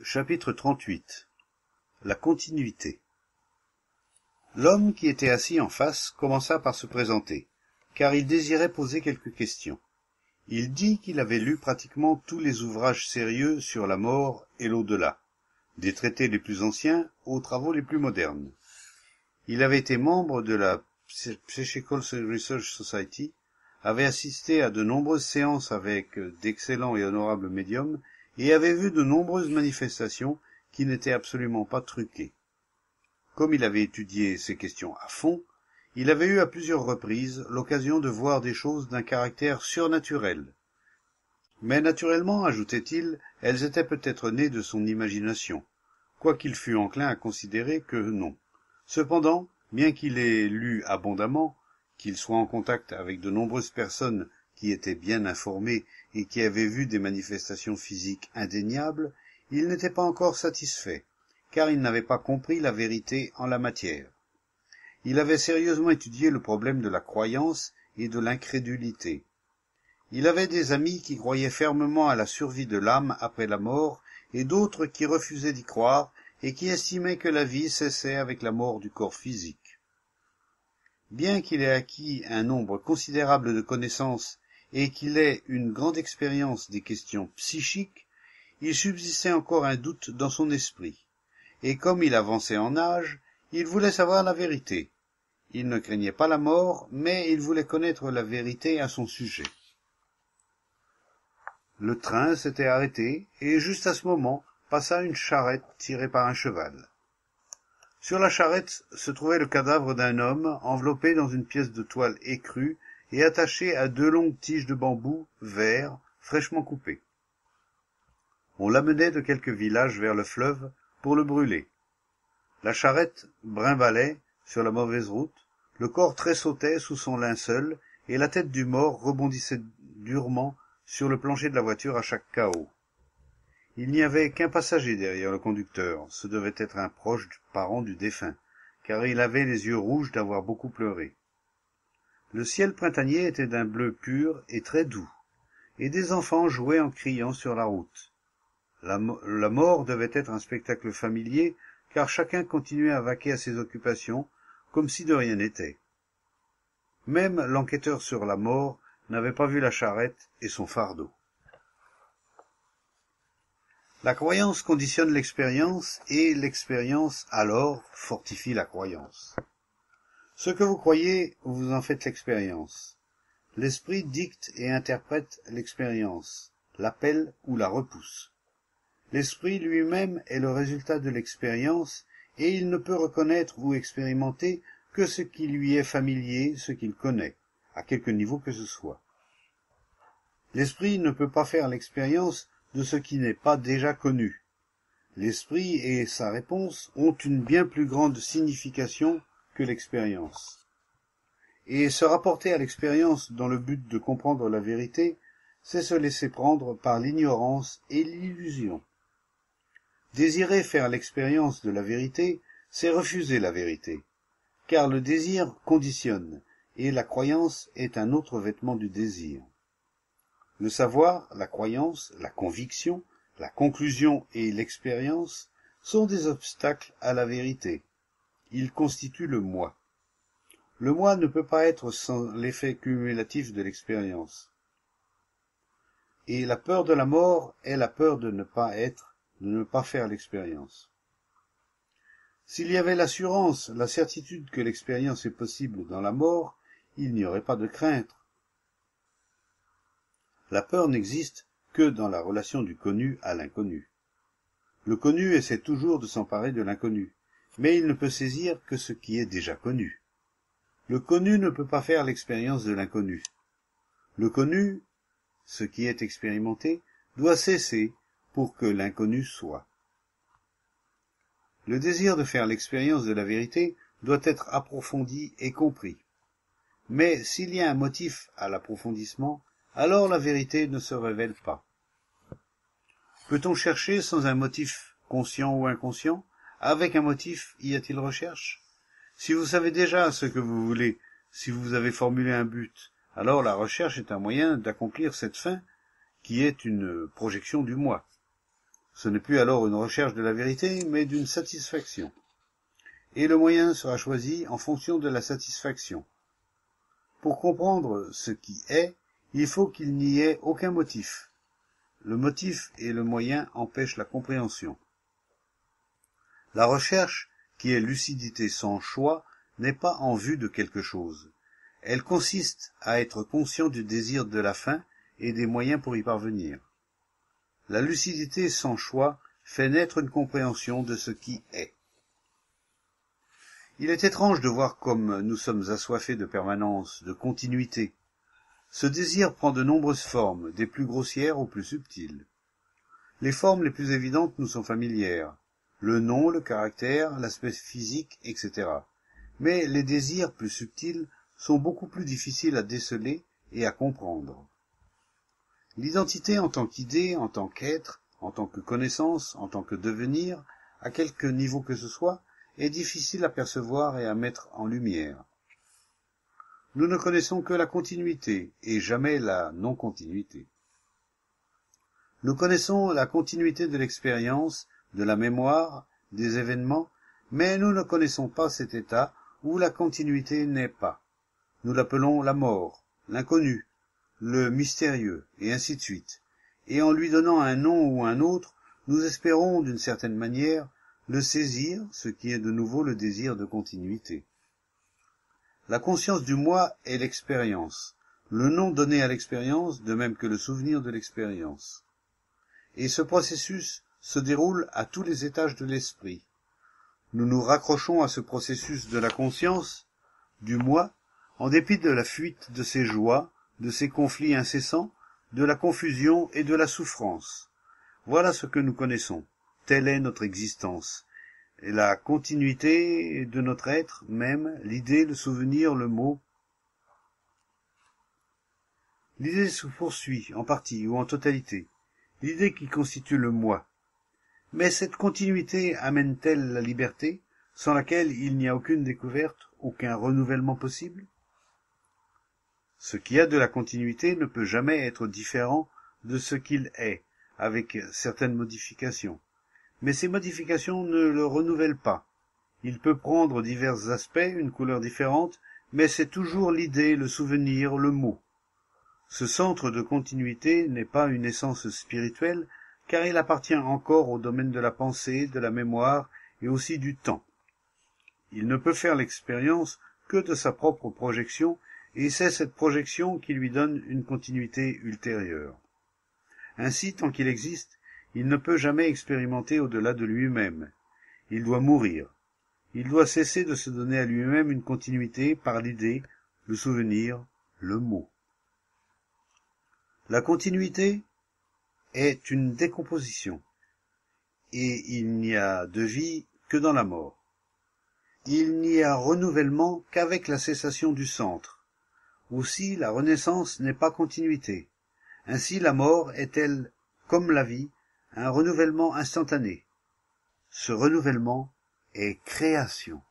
Chapitre 38. La continuité. L'homme qui était assis en face commença par se présenter, car il désirait poser quelques questions. Il dit qu'il avait lu pratiquement tous les ouvrages sérieux sur la mort et l'au-delà, des traités les plus anciens aux travaux les plus modernes. Il avait été membre de la Psychical Research Society, avait assisté à de nombreuses séances avec d'excellents et honorables médiums, et avait vu de nombreuses manifestations qui n'étaient absolument pas truquées. Comme il avait étudié ces questions à fond, il avait eu à plusieurs reprises l'occasion de voir des choses d'un caractère surnaturel. Mais naturellement, ajoutait-il, elles étaient peut-être nées de son imagination, quoiqu'il fût enclin à considérer que non. Cependant, bien qu'il ait lu abondamment, qu'il soit en contact avec de nombreuses personnes qui étaient bien informées et qui avaient vu des manifestations physiques indéniables, il n'était pas encore satisfait, car il n'avait pas compris la vérité en la matière. Il avait sérieusement étudié le problème de la croyance et de l'incrédulité. Il avait des amis qui croyaient fermement à la survie de l'âme après la mort, et d'autres qui refusaient d'y croire et qui estimaient que la vie cessait avec la mort du corps physique. Bien qu'il ait acquis un nombre considérable de connaissances et qu'il ait une grande expérience des questions psychiques, il subsistait encore un doute dans son esprit, et comme il avançait en âge, il voulait savoir la vérité. Il ne craignait pas la mort, mais il voulait connaître la vérité à son sujet. Le train s'était arrêté, et juste à ce moment passa une charrette tirée par un cheval. Sur la charrette se trouvait le cadavre d'un homme enveloppé dans une pièce de toile écrue et attaché à deux longues tiges de bambou verts fraîchement coupées. On l'amenait de quelques villages vers le fleuve pour le brûler. La charrette brimbalait sur la mauvaise route, le corps tressautait sous son linceul et la tête du mort rebondissait durement sur le plancher de la voiture à chaque cahot. Il n'y avait qu'un passager derrière le conducteur, ce devait être un proche parent du défunt, car il avait les yeux rouges d'avoir beaucoup pleuré. Le ciel printanier était d'un bleu pur et très doux, et des enfants jouaient en criant sur la route. La mort devait être un spectacle familier, car chacun continuait à vaquer à ses occupations, comme si de rien n'était. Même l'enquêteur sur la mort n'avait pas vu la charrette et son fardeau. La croyance conditionne l'expérience, et l'expérience, alors, fortifie la croyance. Ce que vous croyez, vous en faites l'expérience. L'esprit dicte et interprète l'expérience, l'appelle ou la repousse. L'esprit lui-même est le résultat de l'expérience, et il ne peut reconnaître ou expérimenter que ce qui lui est familier, ce qu'il connaît, à quelque niveau que ce soit. L'esprit ne peut pas faire l'expérience de ce qui n'est pas déjà connu. L'esprit et sa réponse ont une bien plus grande signification que l'expérience. Et se rapporter à l'expérience dans le but de comprendre la vérité, c'est se laisser prendre par l'ignorance et l'illusion. Désirer faire l'expérience de la vérité, c'est refuser la vérité, car le désir conditionne, et la croyance est un autre vêtement du désir. Le savoir, la croyance, la conviction, la conclusion et l'expérience sont des obstacles à la vérité. Ils constituent le moi. Le moi ne peut pas être sans l'effet cumulatif de l'expérience. Et la peur de la mort est la peur de ne pas être, de ne pas faire l'expérience. S'il y avait l'assurance, la certitude que l'expérience est possible dans la mort, il n'y aurait pas de crainte. La peur n'existe que dans la relation du connu à l'inconnu. Le connu essaie toujours de s'emparer de l'inconnu, mais il ne peut saisir que ce qui est déjà connu. Le connu ne peut pas faire l'expérience de l'inconnu. Le connu, ce qui est expérimenté, doit cesser pour que l'inconnu soit. Le désir de faire l'expérience de la vérité doit être approfondi et compris. Mais s'il y a un motif à l'approfondissement, alors la vérité ne se révèle pas. Peut-on chercher sans un motif conscient ou inconscient? Avec un motif, y a-t-il recherche? Si vous savez déjà ce que vous voulez, si vous avez formulé un but, alors la recherche est un moyen d'accomplir cette fin qui est une projection du moi. Ce n'est plus alors une recherche de la vérité, mais d'une satisfaction. Et le moyen sera choisi en fonction de la satisfaction. Pour comprendre ce qui est, il faut qu'il n'y ait aucun motif. Le motif et le moyen empêchent la compréhension. La recherche, qui est lucidité sans choix, n'est pas en vue de quelque chose. Elle consiste à être conscient du désir de la fin et des moyens pour y parvenir. La lucidité sans choix fait naître une compréhension de ce qui est. Il est étrange de voir comme nous sommes assoiffés de permanence, de continuité. Ce désir prend de nombreuses formes, des plus grossières aux plus subtiles. Les formes les plus évidentes nous sont familières. Le nom, le caractère, l'aspect physique, etc. Mais les désirs plus subtils sont beaucoup plus difficiles à déceler et à comprendre. L'identité en tant qu'idée, en tant qu'être, en tant que connaissance, en tant que devenir, à quelque niveau que ce soit, est difficile à percevoir et à mettre en lumière. Nous ne connaissons que la continuité et jamais la non-continuité. Nous connaissons la continuité de l'expérience, de la mémoire, des événements, mais nous ne connaissons pas cet état où la continuité n'est pas. Nous l'appelons la mort, l'inconnu, le mystérieux, et ainsi de suite. Et en lui donnant un nom ou un autre, nous espérons, d'une certaine manière, le saisir, ce qui est de nouveau le désir de continuité. La conscience du moi est l'expérience, le nom donné à l'expérience, de même que le souvenir de l'expérience. Et ce processus se déroule à tous les étages de l'esprit. Nous nous raccrochons à ce processus de la conscience, du moi, en dépit de la fuite de ses joies, de ses conflits incessants, de la confusion et de la souffrance. Voilà ce que nous connaissons. Telle est notre existence. Et la continuité de notre être même, l'idée, le souvenir, le mot. L'idée se poursuit, en partie ou en totalité. L'idée qui constitue le moi. Mais cette continuité amène-t-elle la liberté, sans laquelle il n'y a aucune découverte, aucun renouvellement possible? Ce qui a de la continuité ne peut jamais être différent de ce qu'il est, avec certaines modifications. Mais ces modifications ne le renouvellent pas. Il peut prendre divers aspects, une couleur différente, mais c'est toujours l'idée, le souvenir, le mot. Ce centre de continuité n'est pas une essence spirituelle, car il appartient encore au domaine de la pensée, de la mémoire et aussi du temps. Il ne peut faire l'expérience que de sa propre projection, et c'est cette projection qui lui donne une continuité ultérieure. Ainsi, tant qu'il existe, il ne peut jamais expérimenter au-delà de lui-même. Il doit mourir. Il doit cesser de se donner à lui-même une continuité par l'idée, le souvenir, le mot. La continuité est une décomposition, et il n'y a de vie que dans la mort. Il n'y a renouvellement qu'avec la cessation du centre. Aussi, la renaissance n'est pas continuité. Ainsi, la mort est-elle, comme la vie, un renouvellement instantané. Ce renouvellement est création.